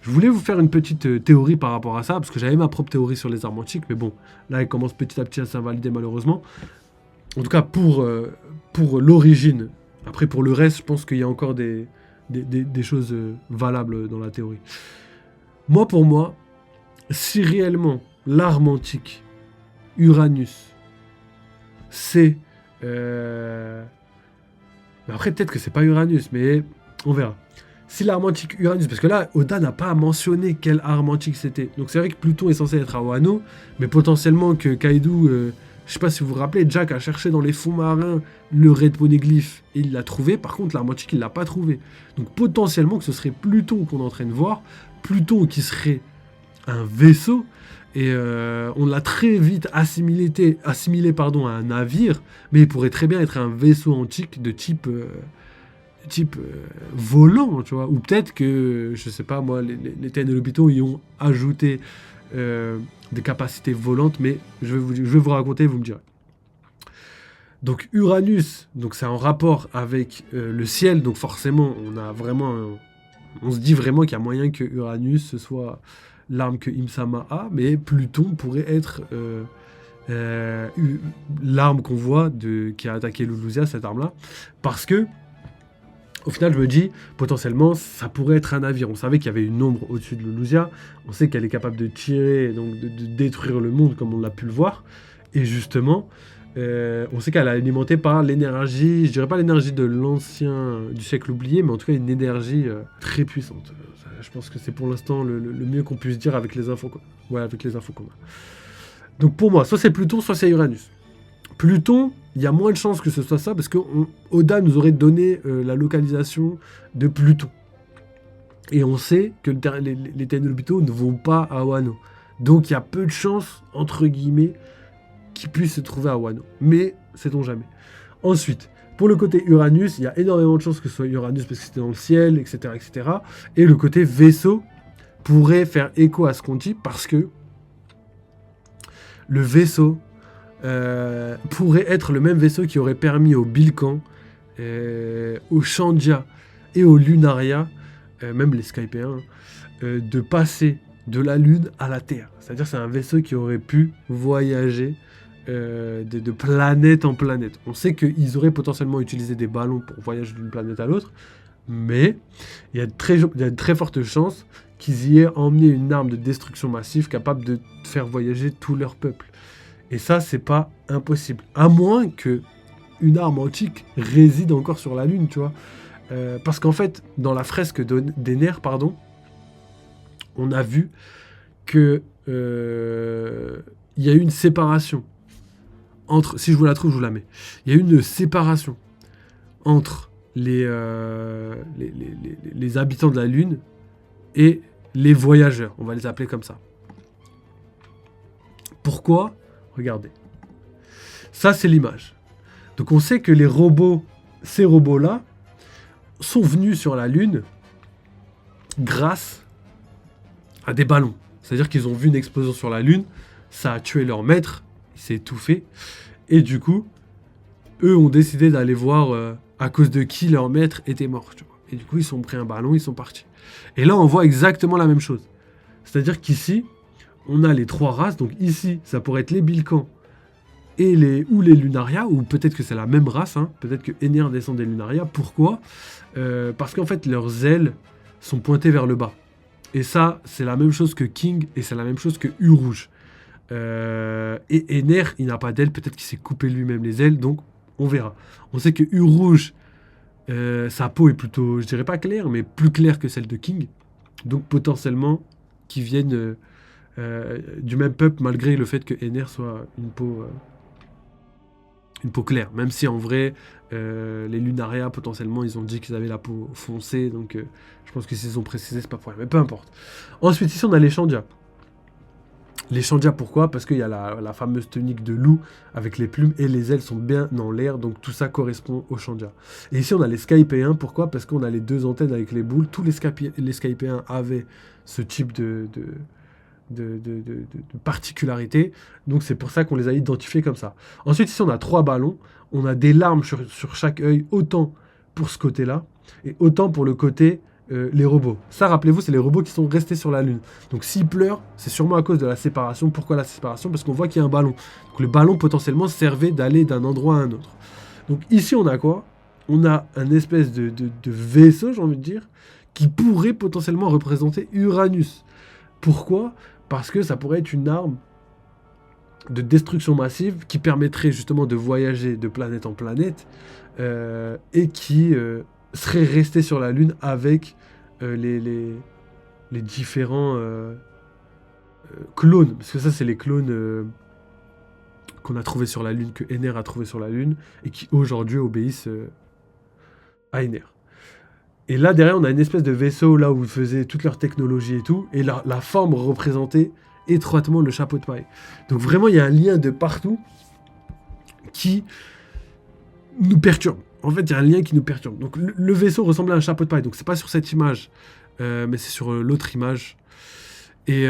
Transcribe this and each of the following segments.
Je voulais vous faire une petite théorie par rapport à ça, parce que j'avais ma propre théorie sur les armes antiques, mais bon, là, elle commence petit à petit à s'invalider malheureusement. En tout cas, pour l'origine. Après, pour le reste, je pense qu'il y a encore des choses valables dans la théorie. Moi, pour moi, si réellement l'arme antique, Uranus, c'est... mais après, peut-être que c'est pas Uranus, mais on verra. Si l'arme antique Uranus, parce que là, Oda n'a pas mentionné quelle arme antique c'était. Donc c'est vrai que Pluton est censé être à Wano, mais potentiellement que Kaido, je sais pas si vous vous rappelez, Jack a cherché dans les fonds marins le Red Poneglyph et il l'a trouvé. Par contre, l'arme antique, il l'a pas trouvé. Donc potentiellement que ce serait Pluton qu'on est en train de voir. Pluton qui serait un vaisseau. Et on l'a très vite assimilé à un navire, mais il pourrait très bien être un vaisseau antique de type volant, tu vois. Ou peut-être que, je sais pas moi, les Tenryubito y ont ajouté des capacités volantes, mais je vais vous raconter, vous me direz. Donc Uranus, donc c'est en rapport avec le ciel, donc forcément on se dit vraiment qu'il y a moyen que Uranus ce soit l'arme que Imsama a, mais Pluton pourrait être l'arme qu'on voit qui a attaqué Lulusia, cette arme-là, parce que au final, je me dis, potentiellement, ça pourrait être un navire. On savait qu'il y avait une ombre au-dessus de Lulusia. On sait qu'elle est capable de tirer, et donc de détruire le monde, comme on l'a pu le voir. Et justement, on sait qu'elle est alimentée par l'énergie, je dirais pas l'énergie de l'ancien, du siècle oublié, mais en tout cas une énergie très puissante. Je pense que c'est pour l'instant le mieux qu'on puisse dire avec les infos qu'on a. Donc pour moi, soit c'est Pluton, soit c'est Uranus. Pluton, il y a moins de chances que ce soit ça, parce que Oda nous aurait donné la localisation de Pluton. Et on sait que les Tenryubito ne vont pas à Wano. Donc il y a peu de chances, entre guillemets, qu'ils puissent se trouver à Wano. Mais, sait-on jamais. Ensuite, pour le côté Uranus, il y a énormément de chances que ce soit Uranus, parce que c'était dans le ciel, etc., etc. Et le côté vaisseau pourrait faire écho à ce qu'on dit, parce que le vaisseau pourrait être le même vaisseau qui aurait permis au Bilkan, au Shandia et au Lunaria, même les Skypéens, de passer de la Lune à la Terre. C'est-à-dire c'est un vaisseau qui aurait pu voyager de planète en planète. On sait qu'ils auraient potentiellement utilisé des ballons pour voyager d'une planète à l'autre, mais il y a de très fortes chances qu'ils y aient emmené une arme de destruction massive capable de faire voyager tout leur peuple. Et ça, c'est pas impossible. À moins que une arme antique réside encore sur la Lune, tu vois. Parce qu'en fait, dans la fresque d'Ener, on a vu que il y a eu une séparation entre... Si je vous la trouve, je vous la mets. Il y a eu une séparation entre les habitants de la Lune et les voyageurs. On va les appeler comme ça. Pourquoi ? Regardez. Ça, c'est l'image. Donc, on sait que ces robots-là, sont venus sur la Lune grâce à des ballons. C'est-à-dire qu'ils ont vu une explosion sur la Lune, ça a tué leur maître, il s'est étouffé, et du coup, eux ont décidé d'aller voir à cause de qui leur maître était mort. Tu vois. Et du coup, ils ont pris un ballon, ils sont partis. Et là, on voit exactement la même chose. C'est-à-dire qu'ici, on a les trois races, donc ici, ça pourrait être les Bilkans et les Lunaria, ou peut-être que c'est la même race, hein, peut-être que Ener descend des Lunaria. Pourquoi ? Parce qu'en fait, leurs ailes sont pointées vers le bas. Et ça, c'est la même chose que King, et c'est la même chose que U-Rouge. Et Ener, il n'a pas d'ailes, peut-être qu'il s'est coupé lui-même les ailes, donc on verra. On sait que U-Rouge, sa peau est plutôt, je dirais pas claire, mais plus claire que celle de King. Donc potentiellement, qui viennent... du même peuple, malgré le fait que Ener soit une peau claire, même si en vrai les Lunaria potentiellement ils ont dit qu'ils avaient la peau foncée, donc je pense que s'ils ont précisé c'est pas pour rien, mais peu importe. Ensuite ici on a les Shandia. Les Shandia, pourquoi ? Parce qu'il y a la fameuse tunique de loup avec les plumes et les ailes sont bien dans l'air, donc tout ça correspond aux Shandia. Et ici on a les Skypéens, pourquoi ? Parce qu'on a les deux antennes avec les boules, tous les Skypéens avaient ce type de particularité, donc c'est pour ça qu'on les a identifiés comme ça. Ensuite ici on a 3 ballons, on a des larmes sur chaque œil, autant pour ce côté là et autant pour le côté les robots. Ça, rappelez-vous, c'est les robots qui sont restés sur la Lune. Donc s'ils pleurent, c'est sûrement à cause de la séparation. Pourquoi la séparation? Parce qu'on voit qu'il y a un ballon. Donc le ballon potentiellement servait d'aller d'un endroit à un autre. Donc ici, on a quoi? On a un espèce de vaisseau, j'ai envie de dire, qui pourrait potentiellement représenter Uranus. Pourquoi? Parce que ça pourrait être une arme de destruction massive qui permettrait justement de voyager de planète en planète et qui serait resté sur la Lune avec les différents clones. Parce que ça, c'est les clones qu'on a trouvés sur la Lune, que Ener a trouvé sur la Lune et qui aujourd'hui obéissent à Ener. Et là, derrière, on a une espèce de vaisseau là où ils faisaient toute leur technologie et tout. Et la forme représentait étroitement le chapeau de paille. Donc vraiment, il y a un lien de partout qui nous perturbe. En fait, il y a un lien qui nous perturbe. Donc le vaisseau ressemble à un chapeau de paille. Donc c'est pas sur cette image, mais c'est sur l'autre image. Et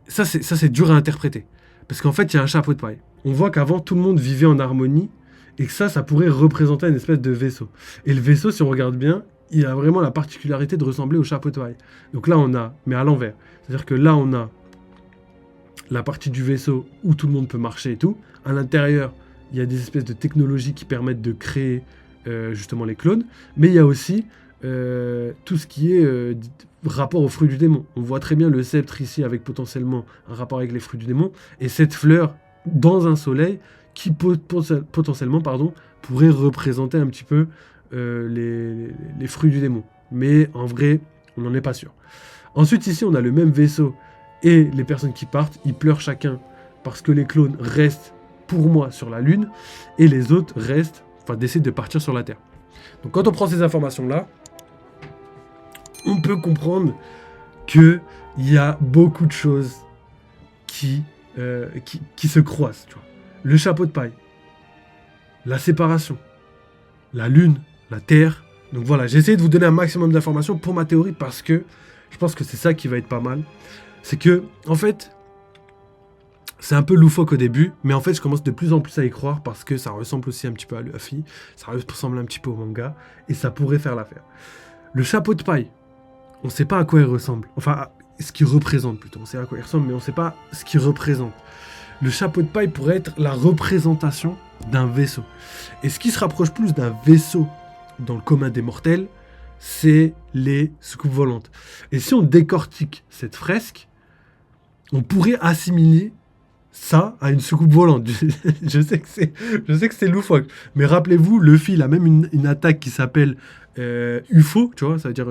ça, c'est dur à interpréter. Parce qu'en fait, il y a un chapeau de paille. On voit qu'avant, tout le monde vivait en harmonie. Et que ça pourrait représenter une espèce de vaisseau. Et le vaisseau, si on regarde bien, il a vraiment la particularité de ressembler au chapeau de paille. Donc là, on a, mais à l'envers. C'est-à-dire que là, on a la partie du vaisseau où tout le monde peut marcher et tout. À l'intérieur, il y a des espèces de technologies qui permettent de créer justement les clones. Mais il y a aussi tout ce qui est rapport aux fruits du démon. On voit très bien le sceptre ici avec potentiellement un rapport avec les fruits du démon. Et cette fleur dans un soleil qui potentiellement pourrait représenter un petit peu les fruits du démon. Mais en vrai, on n'en est pas sûr. Ensuite, ici, on a le même vaisseau et les personnes qui partent, ils pleurent chacun parce que les clones restent, pour moi, sur la Lune et les autres décident de partir sur la Terre. Donc quand on prend ces informations-là, on peut comprendre qu'il y a beaucoup de choses qui se croisent. Tu vois. Le chapeau de paille, la séparation, la Lune, la Terre. Donc voilà, j'ai essayé de vous donner un maximum d'informations pour ma théorie parce que je pense que c'est ça qui va être pas mal. C'est que, en fait, c'est un peu loufoque au début, mais en fait, je commence de plus en plus à y croire parce que ça ressemble aussi un petit peu à Luffy, ça ressemble un petit peu au manga, et ça pourrait faire l'affaire. Le chapeau de paille, on ne sait pas à quoi il ressemble. Enfin, ce qu'il représente plutôt. On sait à quoi il ressemble, mais on ne sait pas ce qu'il représente. Le chapeau de paille pourrait être la représentation d'un vaisseau. Et ce qui se rapproche plus d'un vaisseau dans le commun des mortels, c'est les soucoupes volantes. Et si on décortique cette fresque, on pourrait assimiler ça à une soucoupe volante. je sais que c'est loufoque. Mais rappelez-vous, Luffy, il a même une attaque qui s'appelle UFO, tu vois, ça veut dire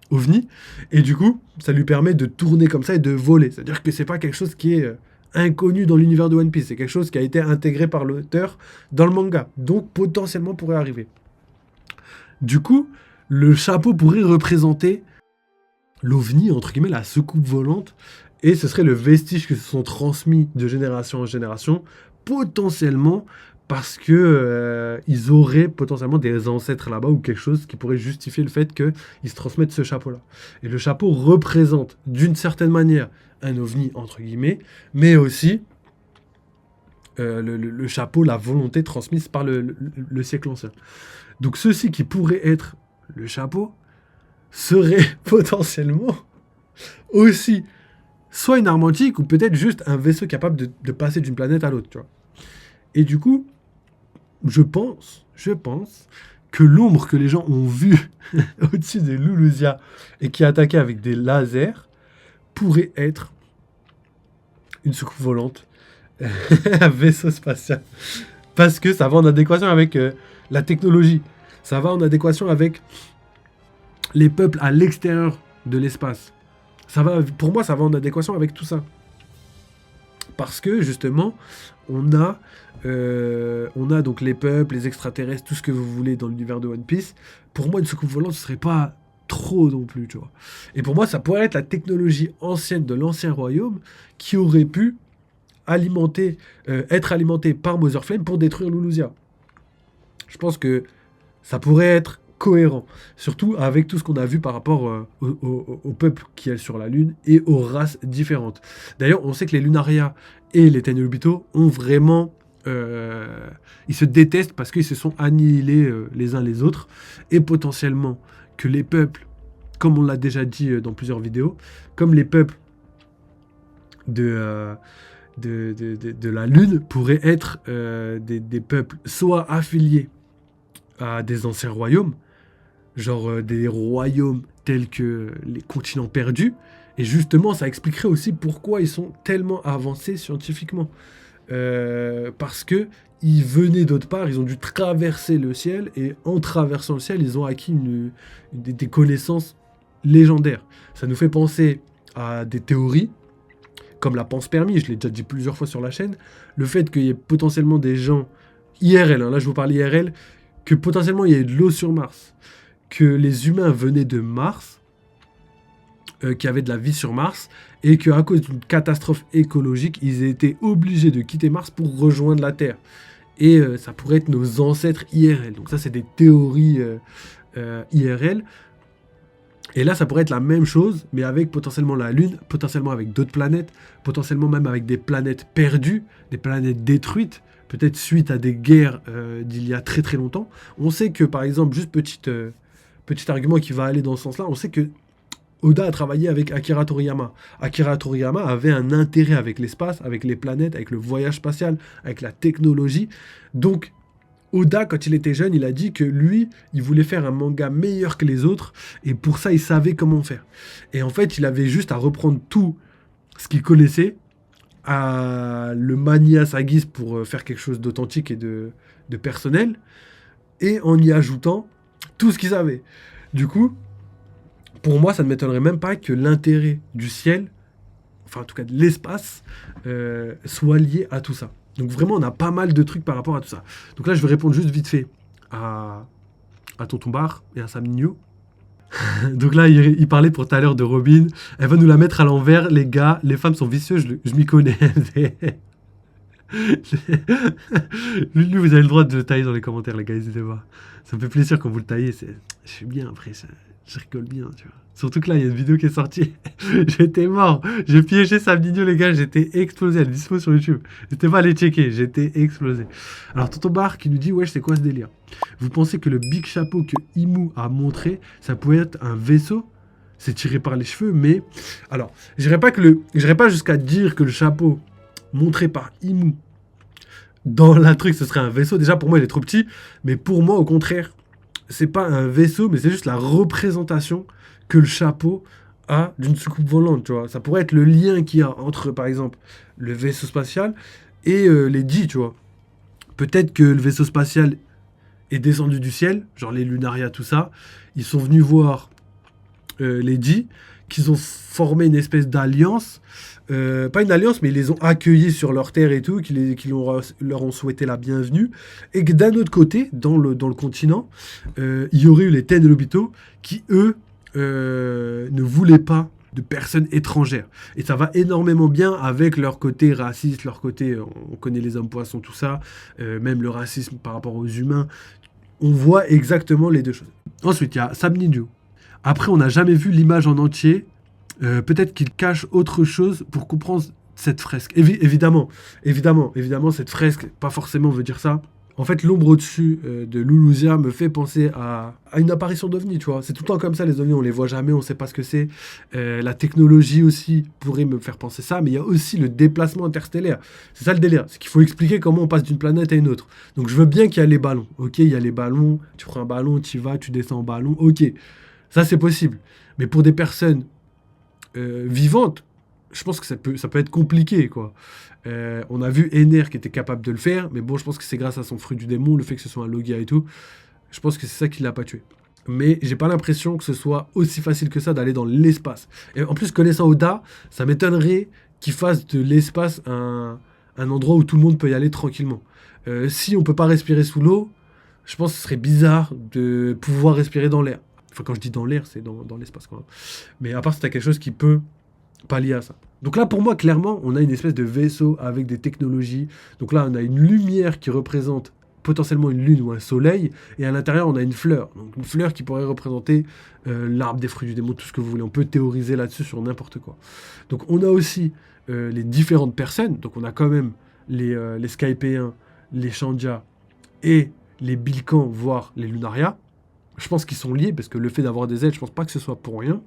OVNI. Et du coup, ça lui permet de tourner comme ça et de voler. C'est-à-dire que c'est pas quelque chose qui est inconnu dans l'univers de One Piece. C'est quelque chose qui a été intégré par l'auteur dans le manga. Donc, potentiellement, pourrait arriver. Du coup, le chapeau pourrait représenter l'OVNI, entre guillemets, la soucoupe volante. Et ce serait le vestige que se sont transmis de génération en génération, potentiellement parce que ils auraient potentiellement des ancêtres là-bas ou quelque chose qui pourrait justifier le fait qu'ils se transmettent ce chapeau-là. Et le chapeau représente d'une certaine manière un ovni, entre guillemets, mais aussi le chapeau, la volonté transmise par le siècle ancien. Donc ceci qui pourrait être le chapeau serait potentiellement aussi soit une arme antique ou peut-être juste un vaisseau capable de passer d'une planète à l'autre, tu vois. Et du coup, je pense que l'ombre que les gens ont vue au-dessus de Lulusia et qui attaquait avec des lasers pourrait être une soucoupe volante, un vaisseau spatial. Parce que ça va en adéquation avec la technologie. Ça va en adéquation avec les peuples à l'extérieur de l'espace. Pour moi, ça va en adéquation avec tout ça. Parce que, justement, on a donc les peuples, les extraterrestres, tout ce que vous voulez dans l'univers de One Piece. Pour moi, une soucoupe volante, ce serait pas trop non plus, tu vois. Et pour moi, ça pourrait être la technologie ancienne de l'ancien royaume qui aurait pu être alimentée par Mother Flame pour détruire Lulusia. Je pense que ça pourrait être cohérent, surtout avec tout ce qu'on a vu par rapport au peuple qui est sur la Lune et aux races différentes. D'ailleurs, on sait que les Lunaria et les Tenryubito ont vraiment... ils se détestent parce qu'ils se sont annihilés les uns les autres, et potentiellement que les peuples comme on l'a déjà dit dans plusieurs vidéos, comme les peuples de la Lune pourraient être des peuples soit affiliés à des anciens royaumes, genre des royaumes tels que les continents perdus, et justement ça expliquerait aussi pourquoi ils sont tellement avancés scientifiquement. Parce que ils venaient d'autre part, ils ont dû traverser le ciel, et en traversant le ciel, ils ont acquis des connaissances légendaires. Ça nous fait penser à des théories, comme la panspermie, je l'ai déjà dit plusieurs fois sur la chaîne, le fait qu'il y ait potentiellement des gens, IRL, hein, là je vous parle IRL, que potentiellement il y ait de l'eau sur Mars, que les humains venaient de Mars, qu'il y avait de la vie sur Mars, et qu'à cause d'une catastrophe écologique, ils aient été obligés de quitter Mars pour rejoindre la Terre. Et ça pourrait être nos ancêtres IRL. Donc ça, c'est des théories IRL. Et là, ça pourrait être la même chose, mais avec potentiellement la Lune, potentiellement avec d'autres planètes, potentiellement même avec des planètes perdues, des planètes détruites, peut-être suite à des guerres d'il y a très très longtemps. On sait que, par exemple, juste petit argument qui va aller dans ce sens-là, on sait que Oda a travaillé avec Akira Toriyama. Akira Toriyama avait un intérêt avec l'espace, avec les planètes, avec le voyage spatial, avec la technologie. Donc, Oda, quand il était jeune, il a dit que lui, il voulait faire un manga meilleur que les autres, et pour ça, il savait comment faire. Et en fait, il avait juste à reprendre tout ce qu'il connaissait, à le manier à sa guise pour faire quelque chose d'authentique et de personnel, et en y ajoutant tout ce qu'il savait. Du coup, pour moi, ça ne m'étonnerait même pas que l'intérêt du ciel, enfin en tout cas de l'espace, soit lié à tout ça. Donc vraiment, on a pas mal de trucs par rapport à tout ça. Donc là, je vais répondre juste vite fait à Tonton Bar et à Sam Nino. Donc là, il parlait pour tout à l'heure de Robin. Elle va nous la mettre à l'envers, les gars. Les femmes sont vicieuses, je m'y connais. Lui, vous avez le droit de le tailler dans les commentaires, les gars, n'hésitez pas. Ça me fait plaisir quand vous le taillez. Je suis bien après, je rigole bien, tu vois. Surtout que là, il y a une vidéo qui est sortie. J'étais mort. J'ai piégé Sam Nino, les gars. J'étais explosé. Elle est dispo sur YouTube. N'hésitez pas à aller checker. J'étais explosé. Alors, Tonton Bar qui nous dit, wesh, c'est quoi ce délire? Vous pensez que le big chapeau que Imu a montré, ça pouvait être un vaisseau? C'est tiré par les cheveux, mais... Alors, j'irais pas jusqu'à dire que le chapeau montré par Imu dans la truc, ce serait un vaisseau. Déjà, pour moi, il est trop petit. Mais pour moi, au contraire, c'est pas un vaisseau, mais c'est juste la représentation que le chapeau a d'une soucoupe volante, tu vois. Ça pourrait être le lien qu'il y a entre, par exemple, le vaisseau spatial et les dits, tu vois. Peut-être que le vaisseau spatial est descendu du ciel, genre les Lunaria, tout ça. Ils sont venus voir les dits, qu'ils ont formé une espèce d'alliance. Pas une alliance, mais ils les ont accueillis sur leur terre et tout, leur ont souhaité la bienvenue. Et que d'un autre côté, dans le continent, il y aurait eu les Tenryubito qui, eux, ne voulaient pas de personnes étrangères. Et ça va énormément bien avec leur côté raciste, leur côté, on connaît les hommes poissons, tout ça, même le racisme par rapport aux humains. On voit exactement les deux choses. Ensuite, il y a Sam Nino. Après, on n'a jamais vu l'image en entier. Peut-être qu'il cache autre chose pour comprendre cette fresque. Évidemment, cette fresque, pas forcément veut dire ça. En fait, l'ombre au-dessus de Lulusia me fait penser à une apparition d'OVNI, tu vois. C'est tout le temps comme ça, les OVNI, on les voit jamais, on sait pas ce que c'est. La technologie aussi pourrait me faire penser ça, mais il y a aussi le déplacement interstellaire. C'est ça le délire, c'est qu'il faut expliquer comment on passe d'une planète à une autre. Donc je veux bien qu'il y a les ballons, ok, il y a les ballons, tu prends un ballon, tu y vas, tu descends en ballon, ok. Ça, c'est possible. Mais pour des personnes vivantes, je pense que ça peut être compliqué, quoi. On a vu Ener qui était capable de le faire, mais bon, je pense que c'est grâce à son fruit du démon, le fait que ce soit un Logia et tout. Je pense que c'est ça qui l'a pas tué. Mais j'ai pas l'impression que ce soit aussi facile que ça d'aller dans l'espace. Et en plus, connaissant Oda, ça m'étonnerait qu'il fasse de l'espace un endroit où tout le monde peut y aller tranquillement. Si on peut pas respirer sous l'eau, je pense que ce serait bizarre de pouvoir respirer dans l'air. Enfin, quand je dis dans l'air, c'est dans l'espace, quoi. Mais à part si t'as quelque chose qui peut pallier à ça. Donc là, pour moi, clairement, on a une espèce de vaisseau avec des technologies. Donc là, on a une lumière qui représente potentiellement une lune ou un soleil, et à l'intérieur, on a une fleur. Donc une fleur qui pourrait représenter l'arbre des fruits du démon, tout ce que vous voulez. On peut théoriser là-dessus sur n'importe quoi. Donc on a aussi les différentes personnes. Donc on a quand même les Skypéens, les Shandia et les Bilkans, voire les Lunaria. je pense qu'ils sont liés, parce que le fait d'avoir des ailes, je pense pas que ce soit pour rien.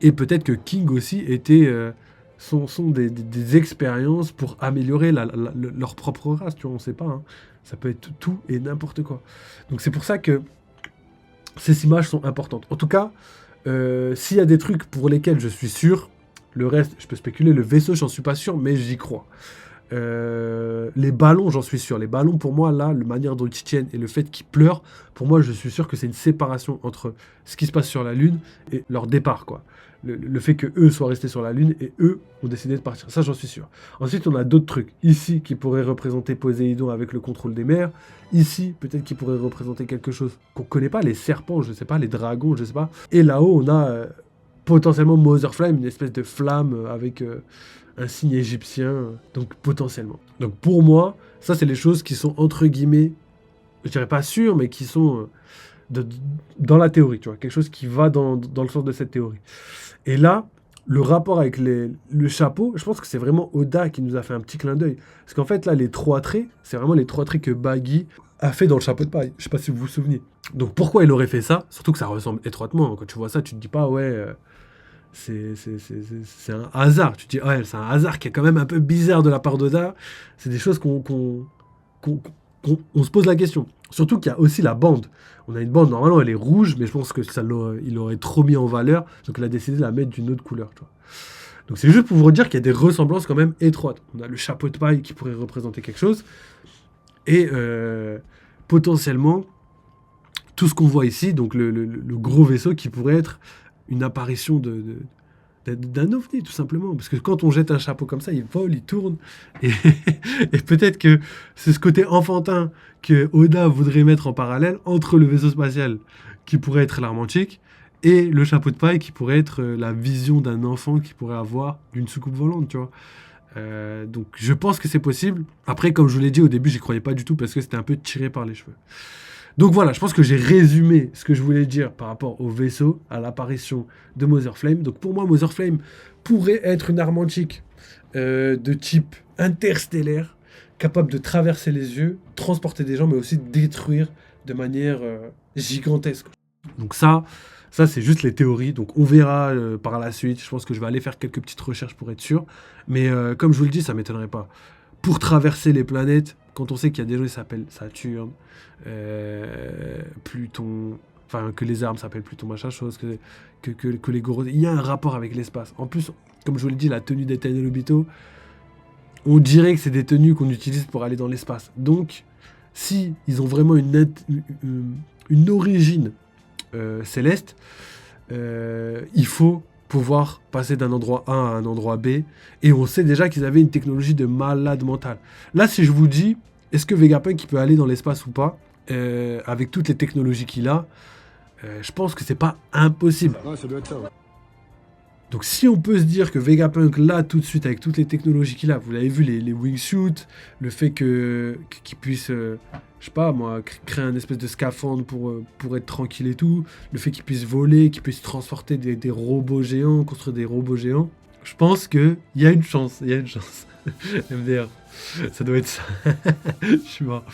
Et peut-être que King aussi était... sont des expériences pour améliorer leur propre race, tu vois, on sait pas. Hein. Ça peut être tout et n'importe quoi. Donc c'est pour ça que ces images sont importantes. En tout cas, s'il y a des trucs pour lesquels je suis sûr, le reste, je peux spéculer. Le vaisseau, j'en suis pas sûr, mais j'y crois. Les ballons, j'en suis sûr. Les ballons, pour moi, là, la manière dont ils tiennent et le fait qu'ils pleurent, pour moi, je suis sûr que c'est une séparation entre ce qui se passe sur la Lune et leur départ, quoi. Le fait que eux soient restés sur la Lune et eux ont décidé de partir. Ça, j'en suis sûr. Ensuite, on a d'autres trucs. Ici, qui pourraient représenter Poséidon avec le contrôle des mers. Ici, peut-être qui pourrait représenter quelque chose qu'on connaît pas, les serpents, je sais pas, les dragons, je sais pas. Et là-haut, on a potentiellement Mother Flame, une espèce de flamme avec un signe égyptien, donc potentiellement. Donc pour moi, ça c'est les choses qui sont entre guillemets, je dirais pas sûres, mais qui sont dans la théorie, tu vois, quelque chose qui va dans le sens de cette théorie. Et là, le rapport avec le chapeau, je pense que c'est vraiment Oda qui nous a fait un petit clin d'œil. Parce qu'en fait, là, les 3 traits, c'est vraiment les 3 traits que Baggy a fait dans le chapeau de paille. Je sais pas si vous vous souvenez. Donc pourquoi il aurait fait ça? Surtout que ça ressemble étroitement. Quand tu vois ça, tu te dis pas, ouais, c'est un hasard. Tu te dis, ouais, c'est un hasard qui est quand même un peu bizarre de la part d'Oda. C'est des choses qu'on se pose la question. Surtout qu'il y a aussi la bande. On a une bande, normalement elle est rouge, mais je pense que il l'aurait trop mis en valeur, donc il a décidé de la mettre d'une autre couleur. Tu vois. Donc c'est juste pour vous dire qu'il y a des ressemblances quand même étroites. On a le chapeau de paille qui pourrait représenter quelque chose, et potentiellement tout ce qu'on voit ici, donc le gros vaisseau qui pourrait être une apparition d'un ovni, tout simplement. Parce que quand on jette un chapeau comme ça, il vole, il tourne. Et, et peut-être que c'est ce côté enfantin que Oda voudrait mettre en parallèle entre le vaisseau spatial, qui pourrait être l'arme antique, et le chapeau de paille, qui pourrait être la vision d'un enfant qui pourrait avoir d'une soucoupe volante, tu vois. Donc je pense que c'est possible. Après, comme je vous l'ai dit au début, j'y croyais pas du tout parce que c'était un peu tiré par les cheveux. Donc voilà, je pense que j'ai résumé ce que je voulais dire par rapport au vaisseau, à l'apparition de Mother Flame. Donc pour moi, Mother Flame pourrait être une arme antique de type interstellaire, capable de traverser les yeux, transporter des gens, mais aussi détruire de manière gigantesque. Donc ça c'est juste les théories. Donc on verra par la suite. Je pense que je vais aller faire quelques petites recherches pour être sûr. Mais comme je vous le dis, ça ne m'étonnerait pas. Pour traverser les planètes, quand on sait qu'il y a des gens qui s'appellent Saturne, Pluton, enfin que les armes s'appellent Pluton, machin chose, que les gros... Il y a un rapport avec l'espace. En plus, comme je vous l'ai dit, la tenue des Tenryubito, on dirait que c'est des tenues qu'on utilise pour aller dans l'espace. Donc, si ils ont vraiment une origine céleste, il faut pouvoir passer d'un endroit A à un endroit B, et on sait déjà qu'ils avaient une technologie de malade mental. Là, si je vous dis, est-ce que Vegapunk il peut aller dans l'espace ou pas, avec toutes les technologies qu'il a, je pense que c'est pas impossible. Ouais, ça doit être ça, ouais. Donc si on peut se dire que Vegapunk, là, tout de suite, avec toutes les technologies qu'il a, vous l'avez vu, les wingsuits, le fait qu'il puisse, je sais pas moi, créer un espèce de scaphandre pour être tranquille et tout, le fait qu'il puisse voler, qu'il puisse transporter des robots géants, construire des robots géants, je pense qu'il y a une chance, MDR, ça doit être ça. Je suis mort.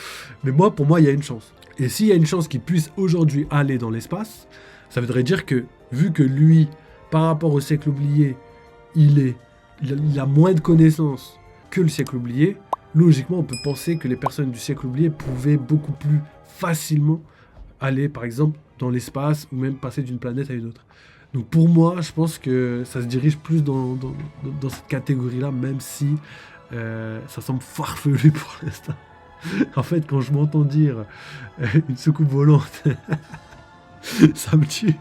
Mais pour moi, il y a une chance. Et s'il y a une chance qu'il puisse aujourd'hui aller dans l'espace, ça voudrait dire que, vu que lui, par rapport au siècle oublié, il a moins de connaissances que le siècle oublié, logiquement, on peut penser que les personnes du siècle oublié pouvaient beaucoup plus facilement aller, par exemple, dans l'espace ou même passer d'une planète à une autre. Donc pour moi, je pense que ça se dirige plus dans cette catégorie-là, même si ça semble farfelu pour l'instant. En fait, quand je m'entends dire une soucoupe volante, ça me tue.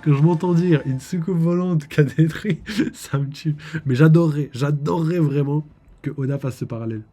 Quand je m'entends dire une soucoupe volante qui a détruit, ça me tue. Mais j'adorerais vraiment que Oda fasse ce parallèle.